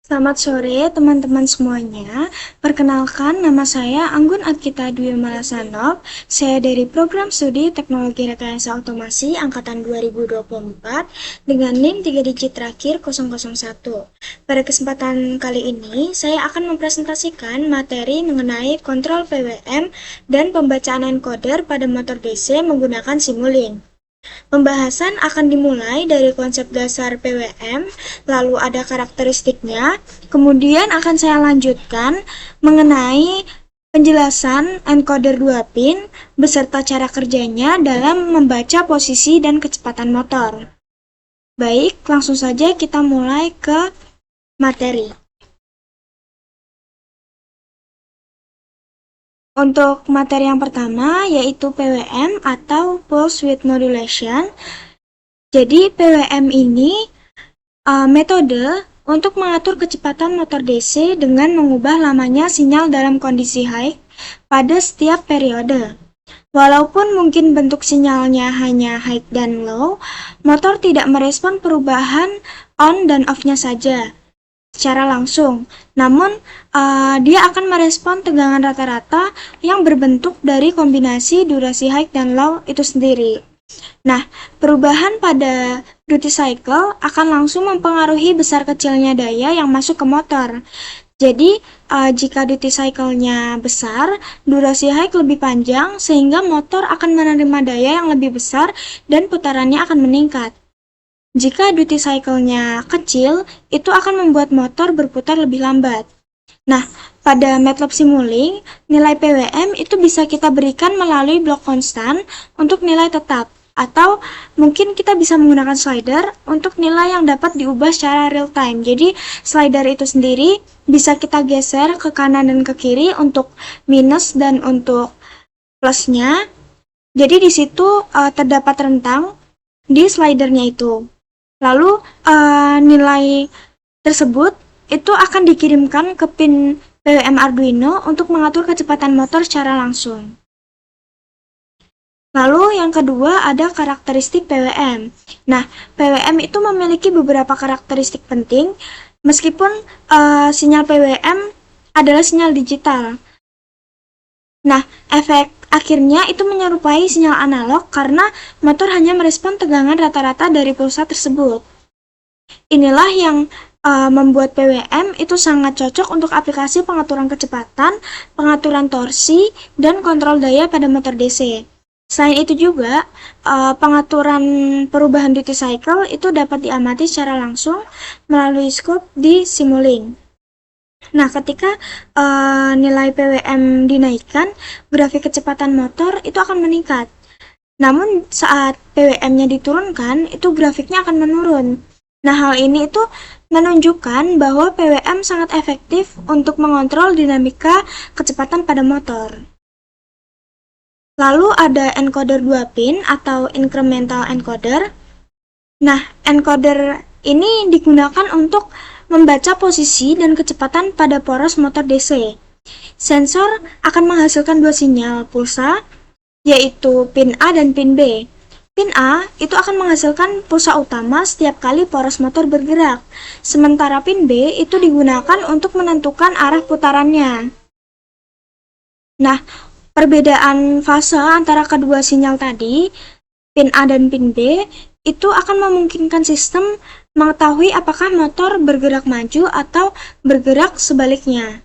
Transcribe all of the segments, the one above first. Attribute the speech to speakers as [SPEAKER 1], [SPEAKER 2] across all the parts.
[SPEAKER 1] Selamat sore teman-teman semuanya. Perkenalkan, nama saya Anggun Adkita Dwi Malasanov. Saya dari Program Studi Teknologi Rekayasa Otomasi Angkatan 2024 dengan NIM 3 digit terakhir 001. Pada kesempatan kali ini, saya akan mempresentasikan materi mengenai kontrol PWM dan pembacaan encoder pada motor DC menggunakan Simulink. Pembahasan akan dimulai dari konsep dasar PWM, lalu ada karakteristiknya, kemudian akan saya lanjutkan mengenai penjelasan encoder 2 pin beserta cara kerjanya dalam membaca posisi dan kecepatan motor. Baik, langsung saja kita mulai ke materi. Untuk materi yang pertama yaitu PWM atau Pulse Width Modulation. Jadi PWM ini metode untuk mengatur kecepatan motor DC dengan mengubah lamanya sinyal dalam kondisi high pada setiap periode. Walaupun mungkin bentuk sinyalnya hanya high dan low, motor tidak merespon perubahan on dan off-nya saja secara langsung. Namun, dia akan merespon tegangan rata-rata yang berbentuk dari kombinasi durasi high dan low itu sendiri. Nah, perubahan pada duty cycle akan langsung mempengaruhi besar kecilnya daya yang masuk ke motor. Jadi, jika duty cycle-nya besar, durasi high lebih panjang sehingga motor akan menerima daya yang lebih besar dan putarannya akan meningkat. Jika duty cycle-nya kecil, itu akan membuat motor berputar lebih lambat. Nah, pada MATLAB Simulink, nilai PWM itu bisa kita berikan melalui blok konstan untuk nilai tetap, atau mungkin kita bisa menggunakan slider untuk nilai yang dapat diubah secara real time. Jadi, slider itu sendiri bisa kita geser ke kanan dan ke kiri untuk minus dan untuk plusnya. Jadi, di situ terdapat rentang di slidernya itu. Lalu nilai tersebut itu akan dikirimkan ke pin PWM Arduino untuk mengatur kecepatan motor secara langsung. Lalu yang kedua ada karakteristik PWM. Nah, PWM itu memiliki beberapa karakteristik penting meskipun sinyal PWM adalah sinyal digital. Nah, efek akhirnya itu menyerupai sinyal analog karena motor hanya merespon tegangan rata-rata dari pulsa tersebut. Inilah yang membuat PWM itu sangat cocok untuk aplikasi pengaturan kecepatan, pengaturan torsi, dan kontrol daya pada motor DC. Selain itu juga, pengaturan perubahan duty cycle itu dapat diamati secara langsung melalui scope di Simulink. Nah, ketika nilai PWM dinaikkan, grafik kecepatan motor itu akan meningkat. Namun, saat PWM-nya diturunkan, itu grafiknya akan menurun. Nah, hal ini itu menunjukkan bahwa PWM sangat efektif untuk mengontrol dinamika kecepatan pada motor. Lalu ada encoder 2 pin atau incremental encoder. Nah, encoder ini digunakan untuk membaca posisi dan kecepatan pada poros motor DC. Sensor akan menghasilkan dua sinyal pulsa, yaitu pin A dan pin B. Pin A itu akan menghasilkan pulsa utama setiap kali poros motor bergerak, sementara pin B itu digunakan untuk menentukan arah putarannya. Nah, perbedaan fase antara kedua sinyal tadi, pin A dan pin B, itu akan memungkinkan sistem mengetahui apakah motor bergerak maju atau bergerak sebaliknya.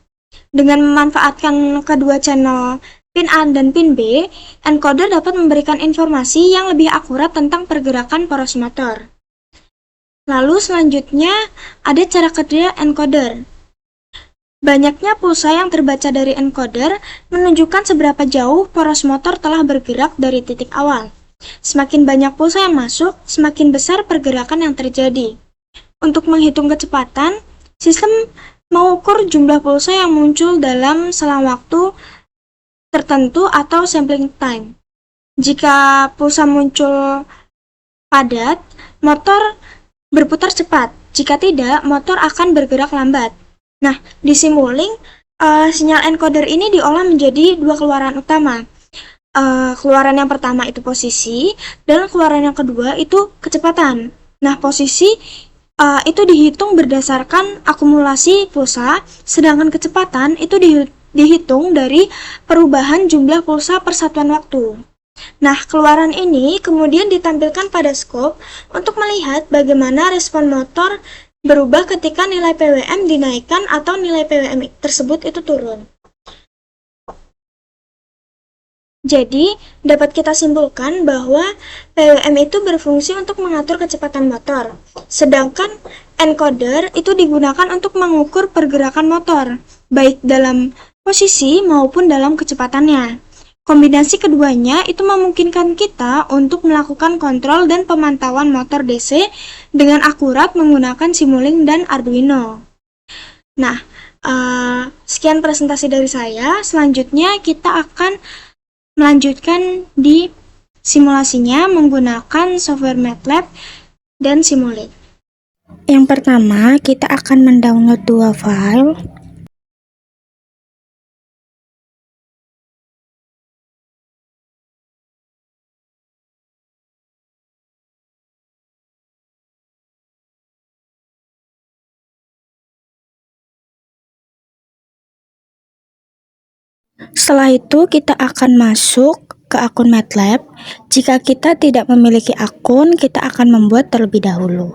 [SPEAKER 1] Dengan memanfaatkan kedua channel pin A dan pin B, encoder dapat memberikan informasi yang lebih akurat tentang pergerakan poros motor. Lalu selanjutnya ada cara kerja encoder. Banyaknya pulsa yang terbaca dari encoder menunjukkan seberapa jauh poros motor telah bergerak dari titik awal. Semakin banyak pulsa yang masuk, semakin besar pergerakan yang terjadi. Untuk menghitung kecepatan, sistem mengukur jumlah pulsa yang muncul dalam selang waktu tertentu atau sampling time. Jika pulsa muncul padat, motor berputar cepat. Jika tidak, motor akan bergerak lambat. Nah, di Simulink, sinyal encoder ini diolah menjadi dua keluaran utama. Keluaran yang pertama itu posisi, dan keluaran yang kedua itu kecepatan. Nah, posisi itu dihitung berdasarkan akumulasi pulsa, sedangkan kecepatan itu dihitung dari perubahan jumlah pulsa per satuan waktu. Nah, keluaran ini kemudian ditampilkan pada skop untuk melihat bagaimana respon motor berubah ketika nilai PWM dinaikkan atau nilai PWM tersebut itu turun. Jadi, dapat kita simpulkan bahwa PWM itu berfungsi untuk mengatur kecepatan motor, sedangkan encoder itu digunakan untuk mengukur pergerakan motor, baik dalam posisi maupun dalam kecepatannya. Kombinasi keduanya itu memungkinkan kita untuk melakukan kontrol dan pemantauan motor DC dengan akurat menggunakan Simulink dan Arduino. Nah, sekian presentasi dari saya. Selanjutnya kita akan melanjutkan di simulasinya menggunakan software MATLAB dan Simulink. Yang pertama, kita akan mendownload dua file. Setelah itu kita akan masuk ke akun MATLAB. Jika kita tidak memiliki akun, kita akan membuat terlebih dahulu.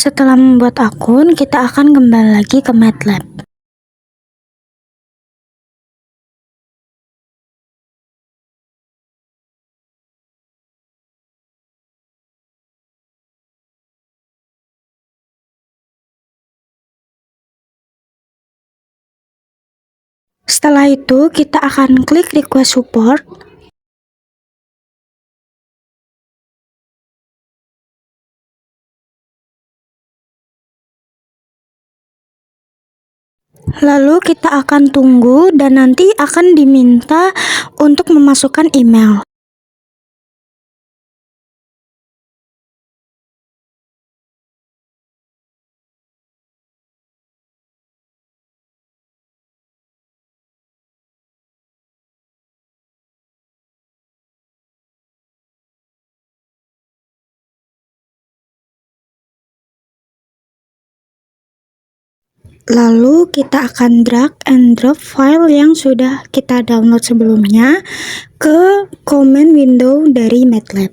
[SPEAKER 1] Setelah membuat akun, kita akan kembali lagi ke MATLAB. Setelah itu, kita akan klik request support. Lalu kita akan tunggu dan nanti akan diminta untuk memasukkan email. Lalu kita akan drag and drop file yang sudah kita download sebelumnya ke command window dari MATLAB.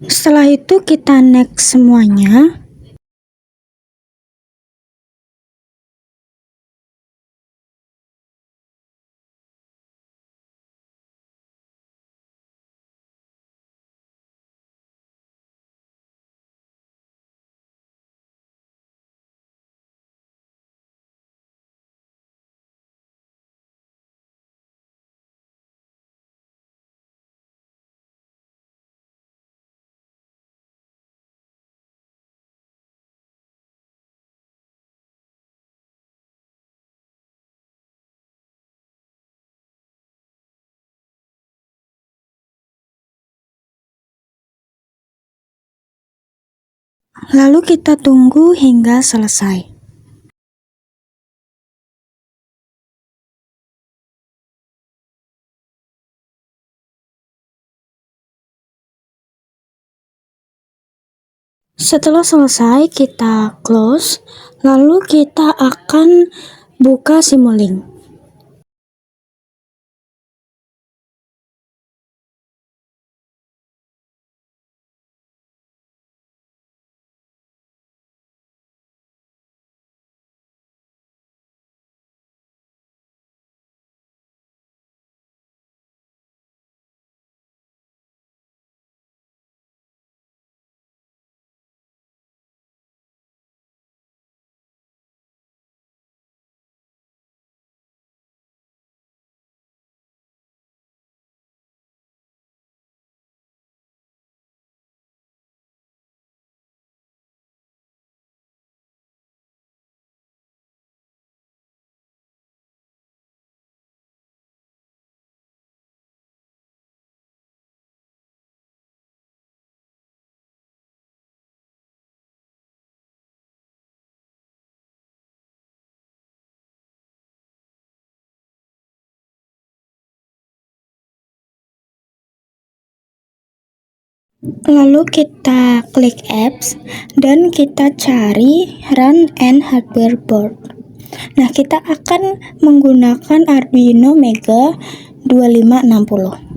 [SPEAKER 1] Setelah itu kita next semuanya. Lalu kita tunggu hingga selesai. Setelah selesai, kita close, lalu kita akan buka Simulink. Lalu kita klik apps dan kita cari run and hardware board. Nah, kita akan menggunakan Arduino Mega 2560.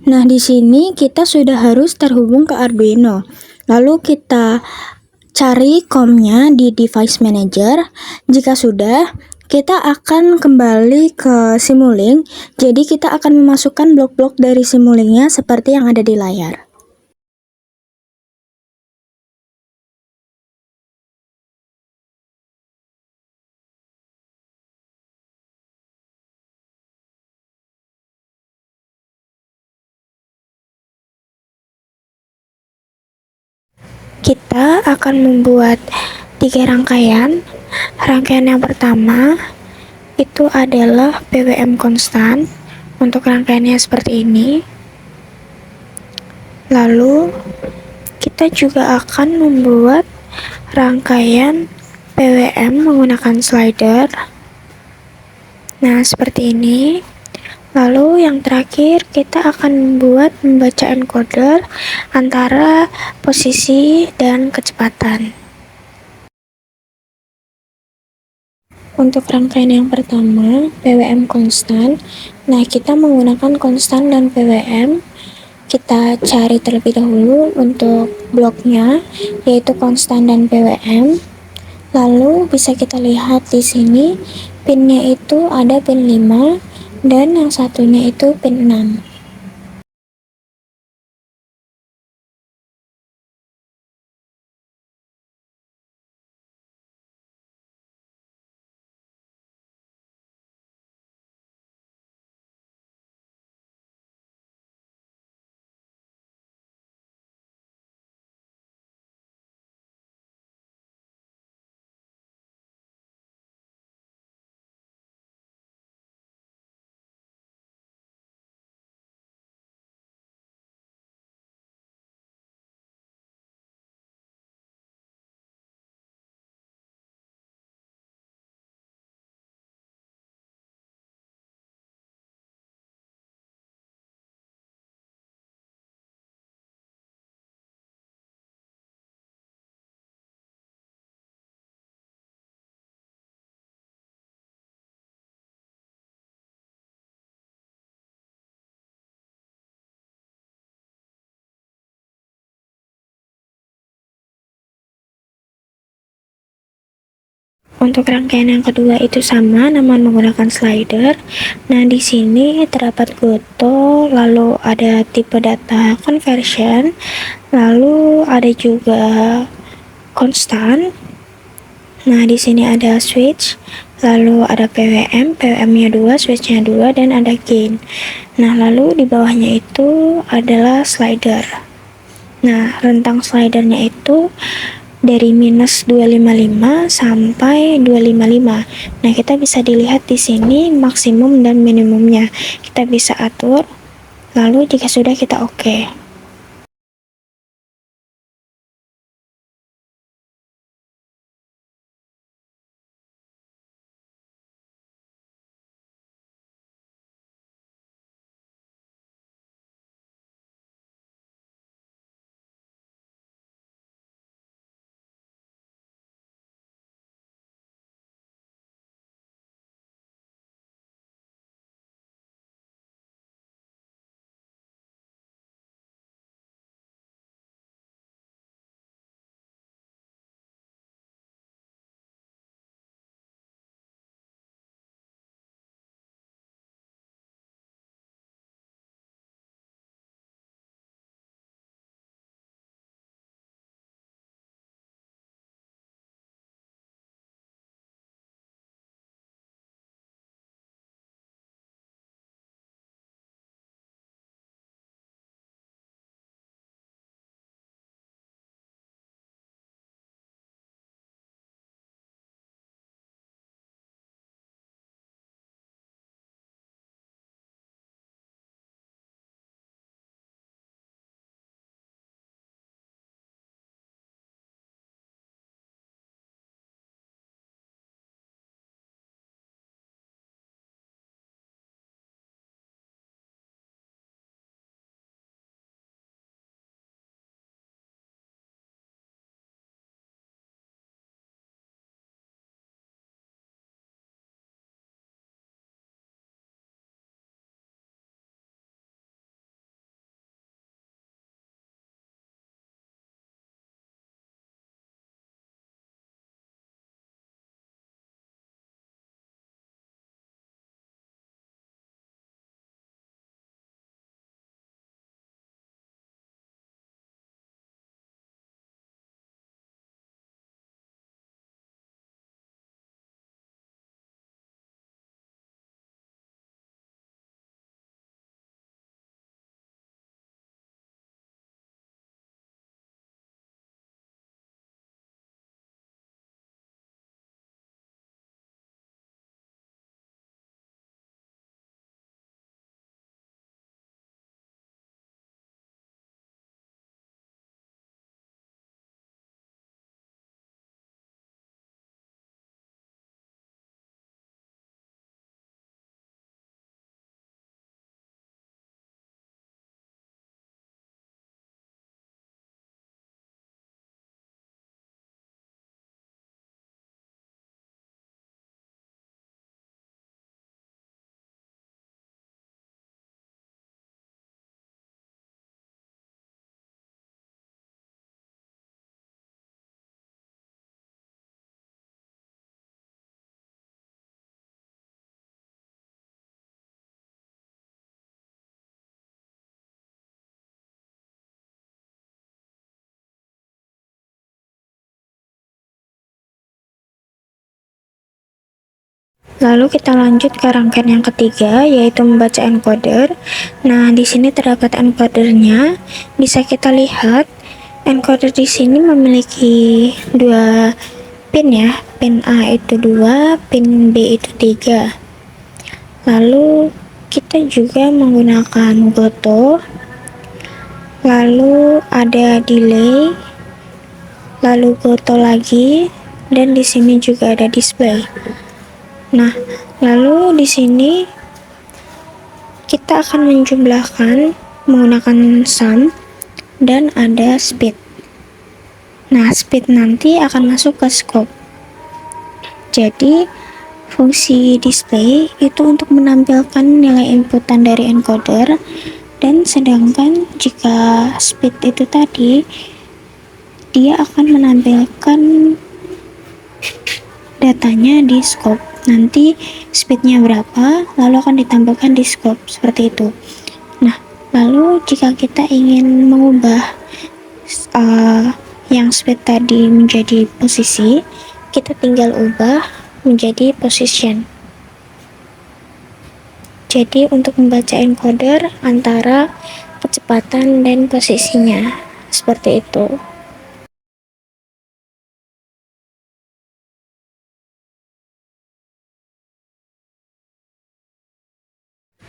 [SPEAKER 1] Nah, di sini kita sudah harus terhubung ke Arduino. Lalu kita cari COM-nya di Device Manager. Jika sudah, kita akan kembali ke Simulink. Jadi kita akan memasukkan blok-blok dari Simulink-nya seperti yang ada di layar. kita akan membuat 3 rangkaian. Rangkaian yang pertama itu adalah PWM konstan. Untuk rangkaiannya seperti ini. Lalu kita juga akan membuat rangkaian PWM menggunakan slider. Nah, seperti ini. Lalu yang terakhir kita akan membaca encoder antara posisi dan kecepatan. Untuk rangkaian yang pertama, PWM konstan. Nah, kita menggunakan konstan dan PWM. Kita cari terlebih dahulu untuk bloknya, yaitu konstan dan PWM. Lalu bisa kita lihat di sini, pinnya itu ada pin 5 dan yang satunya itu pin 6. Untuk rangkaian yang kedua itu sama, namun menggunakan slider. Nah, di sini terdapat goto, lalu ada tipe data conversion, lalu ada juga konstan. Nah, di sini ada switch, lalu ada PWM, PWM-nya 2, switch-nya 2, dan ada gain. Nah, lalu di bawahnya itu adalah slider. Nah, rentang slidernya itu dari minus 255 sampai 255. Nah, kita bisa dilihat di sini maksimum dan minimumnya. Kita bisa atur, lalu jika sudah kita oke. Lalu kita lanjut ke rangkaian yang ketiga, yaitu membaca encoder. Nah, di sini terdapat encodernya. Bisa kita lihat, encoder di sini memiliki dua pin ya. Pin A itu 2, pin B itu 3. Lalu kita juga menggunakan goto. Lalu ada delay. Lalu goto lagi, dan di sini juga ada display. Nah, lalu di sini kita akan menjumlahkan menggunakan sum dan ada speed. Nah, speed nanti akan masuk ke scope. Jadi, fungsi display itu untuk menampilkan nilai inputan dari encoder, dan sedangkan jika speed itu tadi, dia akan menampilkan datanya di scope. Nanti speednya berapa, lalu akan ditampilkan di scope, seperti itu. Nah, lalu jika kita ingin mengubah yang speed tadi menjadi posisi, kita tinggal ubah menjadi position. Jadi untuk membaca encoder antara kecepatan dan posisinya, seperti itu.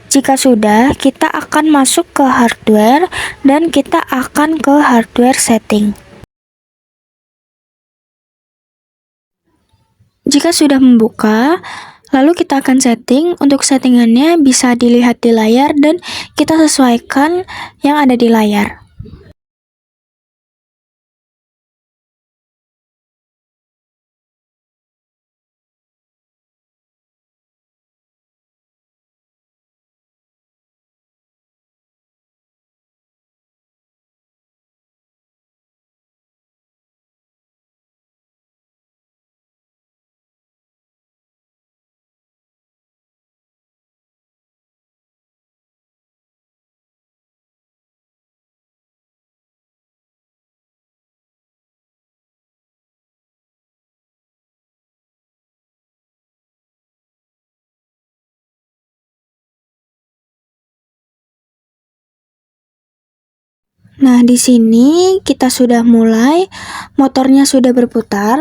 [SPEAKER 1] Jika sudah, kita akan masuk ke hardware dan kita akan ke hardware setting. Jika sudah membuka, lalu kita akan setting. Untuk settingannya bisa dilihat di layar dan kita sesuaikan yang ada di layar. Nah, di sini kita sudah mulai, motornya sudah berputar.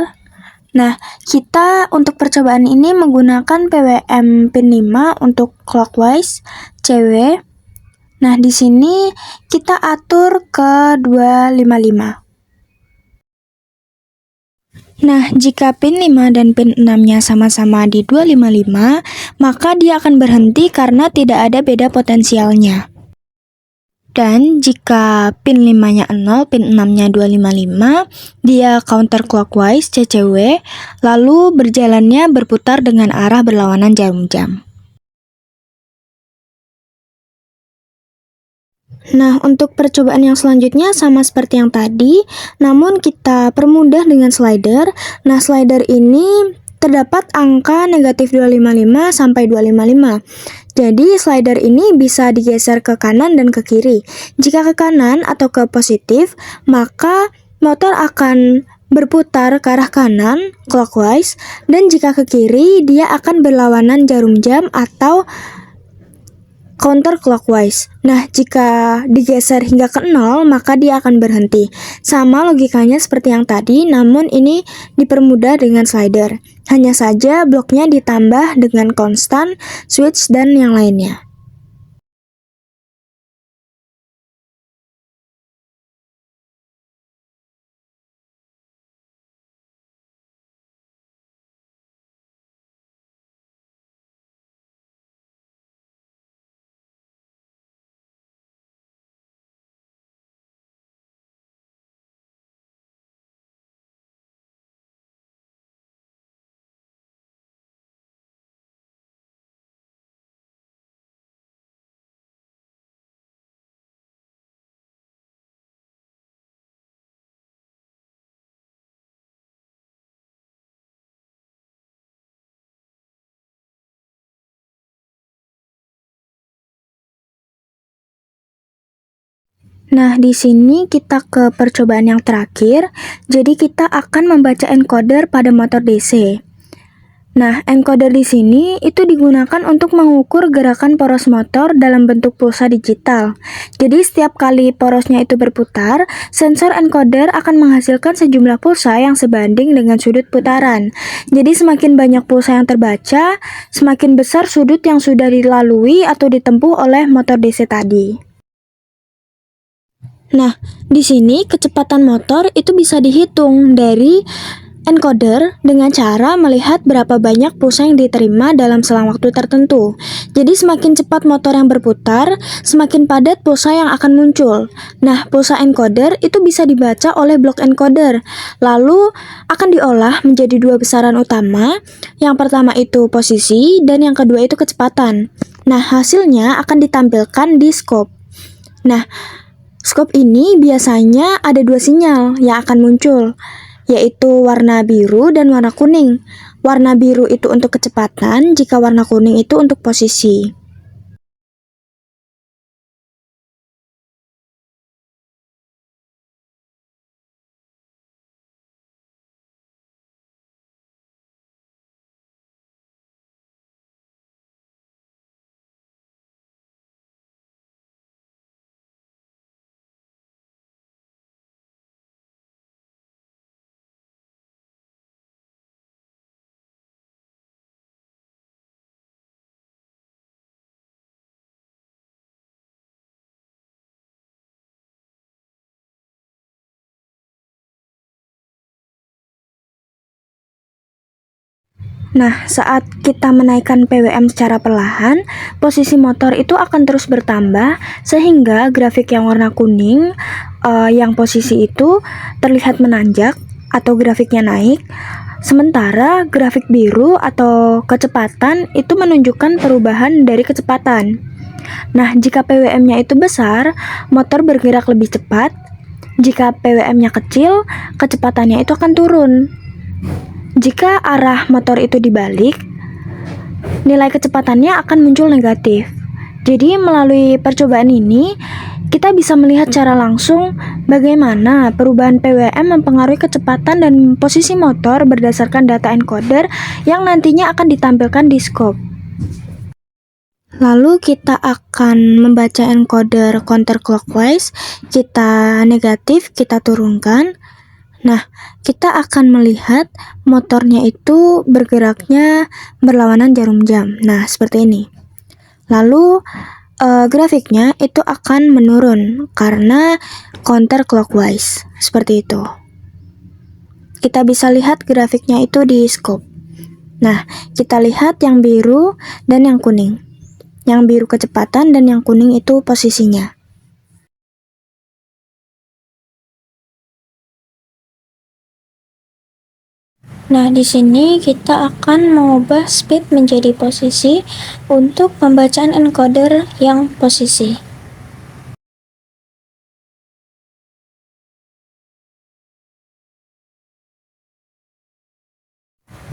[SPEAKER 1] Nah, kita untuk percobaan ini menggunakan PWM pin 5 untuk clockwise, CW. Nah, di sini kita atur ke 255. Nah, jika pin 5 dan pin 6-nya sama-sama di 255, maka dia akan berhenti karena tidak ada beda potensialnya. Dan jika pin 5-nya 0, pin 6-nya 255, dia counterclockwise CCW, lalu berjalannya berputar dengan arah berlawanan jarum jam. Nah, untuk percobaan yang selanjutnya sama seperti yang tadi, namun kita permudah dengan slider. Nah, slider ini terdapat angka negatif 255 sampai 255. Jadi, slider ini bisa digeser ke kanan dan ke kiri. Jika ke kanan atau ke positif, maka motor akan berputar ke arah kanan, clockwise, dan jika ke kiri, dia akan berlawanan jarum jam atau counterclockwise. Nah, jika digeser hingga ke 0, maka dia akan berhenti. Sama logikanya seperti yang tadi, namun ini dipermudah dengan slider. Hanya saja bloknya ditambah dengan konstan, switch, dan yang lainnya. Nah, di sini kita ke percobaan yang terakhir. Jadi kita akan membaca encoder pada motor DC. Nah, encoder di sini itu digunakan untuk mengukur gerakan poros motor dalam bentuk pulsa digital. Jadi, setiap kali porosnya itu berputar, sensor encoder akan menghasilkan sejumlah pulsa yang sebanding dengan sudut putaran. Jadi, semakin banyak pulsa yang terbaca, semakin besar sudut yang sudah dilalui atau ditempuh oleh motor DC tadi. Nah, di sini kecepatan motor itu bisa dihitung dari encoder dengan cara melihat berapa banyak pulsa yang diterima dalam selang waktu tertentu. Jadi semakin cepat motor yang berputar, semakin padat pulsa yang akan muncul. Nah, pulsa encoder itu bisa dibaca oleh blok encoder. Lalu akan diolah menjadi dua besaran utama. Yang pertama itu posisi dan yang kedua itu kecepatan. Nah, hasilnya akan ditampilkan di scope. Nah, scope ini biasanya ada dua sinyal yang akan muncul, yaitu warna biru dan warna kuning. Warna biru itu untuk kecepatan, jika warna kuning itu untuk posisi. Nah, saat kita menaikkan PWM secara perlahan, posisi motor itu akan terus bertambah sehingga grafik yang warna kuning yang posisi itu terlihat menanjak atau grafiknya naik, sementara grafik biru atau kecepatan itu menunjukkan perubahan dari kecepatan. Nah, jika PWM-nya itu besar, motor bergerak lebih cepat. Jika PWM-nya kecil, kecepatannya itu akan turun. Jika arah motor itu dibalik, nilai kecepatannya akan muncul negatif. Jadi melalui percobaan ini, kita bisa melihat secara langsung bagaimana perubahan PWM mempengaruhi kecepatan dan posisi motor berdasarkan data encoder yang nantinya akan ditampilkan di scope. Lalu kita akan membaca encoder counterclockwise, kita negatif, kita turunkan. Nah, kita akan melihat motornya itu bergeraknya berlawanan jarum jam. Nah, seperti ini. Lalu, grafiknya itu akan menurun karena counterclockwise. Seperti itu. Kita bisa lihat grafiknya itu di scope. Nah, kita lihat yang biru dan yang kuning. Yang biru kecepatan dan yang kuning itu posisinya. Nah, di sini kita akan mengubah speed menjadi posisi untuk pembacaan encoder yang posisi.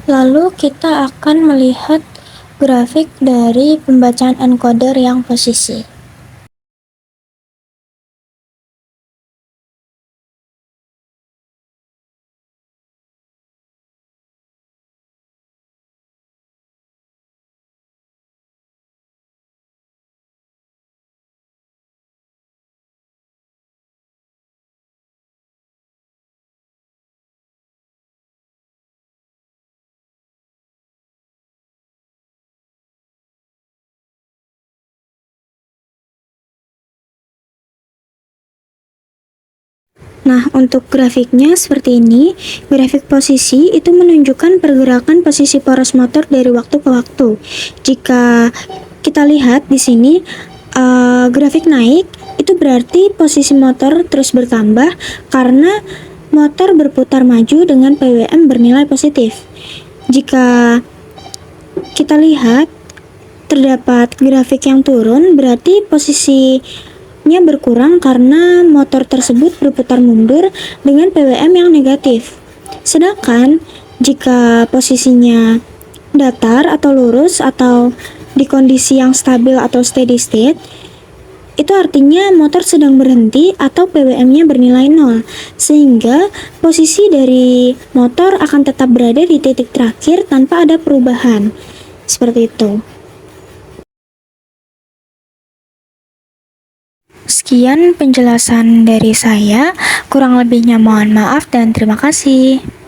[SPEAKER 1] Lalu kita akan melihat grafik dari pembacaan encoder yang posisi. Nah, untuk grafiknya seperti ini. Grafik posisi itu menunjukkan pergerakan posisi poros motor dari waktu ke waktu. Jika kita lihat di sini grafik naik, itu berarti posisi motor terus bertambah karena motor berputar maju dengan PWM bernilai positif. Jika kita lihat terdapat grafik yang turun, berarti posisinya berkurang karena motor tersebut berputar mundur dengan PWM yang negatif. Sedangkan jika posisinya datar atau lurus atau di kondisi yang stabil atau steady state, Itu artinya motor sedang berhenti atau PWM-nya bernilai 0, sehingga posisi dari motor akan tetap berada di titik terakhir tanpa ada perubahan. Seperti itu. Sekian penjelasan dari saya, kurang lebihnya mohon maaf dan terima kasih.